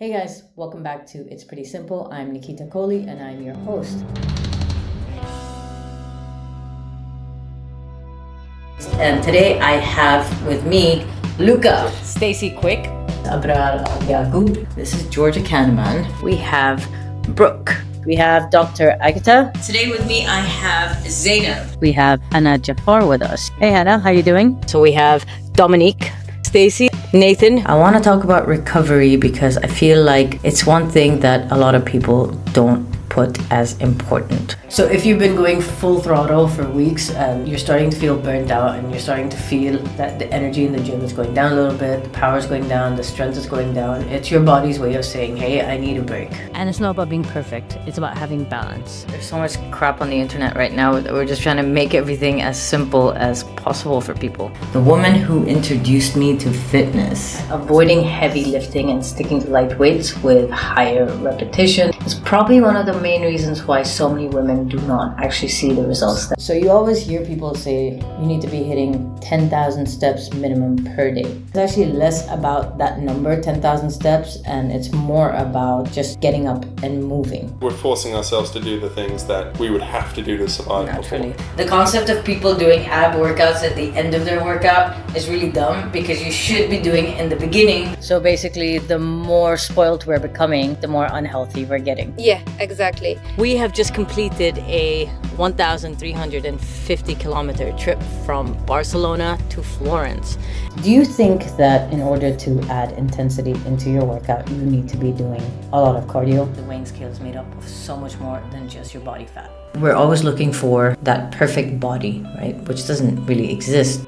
Hey guys, welcome back to It's Pretty Simple. I'm Nikita Kohli and I'm your host. And today I have with me Luca, Stacy Quick, Abrar Yaqub. This is Georgia Kahneman. We have Brooke. We have Dr. Agatha. Today with me I have Zainab. We have Hannah Jafar with us. Hey Hannah, how you doing? So we have Dominique, Stacy, Nathan. I want to talk about recovery because I feel like it's one thing that a lot of people don't put as important. So if you've been going full throttle for weeks and you're starting to feel burnt out and you're starting to feel that the energy in the gym is going down a little bit, the power is going down, the strength is going down, it's your body's way of saying, hey, I need a break. And it's not about being perfect, it's about having balance. There's so much crap on the internet right now that we're just trying to make everything as simple as possible for people. The woman who introduced me to fitness, avoiding heavy lifting and sticking to light weights with higher repetition, is probably one of the main reasons why so many women do not actually see the results. So you always hear people say you need to be hitting 10,000 steps minimum per day. It's actually less about that number, 10,000 steps, and it's more about just getting up and moving. We're forcing ourselves to do the things that we would have to do to survive. Naturally. The concept of people doing ab workouts at the end of their workout is really dumb because you should be doing it in the beginning. So basically, the more spoiled we're becoming, the more unhealthy we're getting. Yeah, exactly. We have just completed a 1,350 kilometer trip from Barcelona to Florence. Do you think that in order to add intensity into your workout, you need to be doing a lot of cardio? The weighing scale is made up of so much more than just your body fat. We're always looking for that perfect body, right? Which doesn't really exist.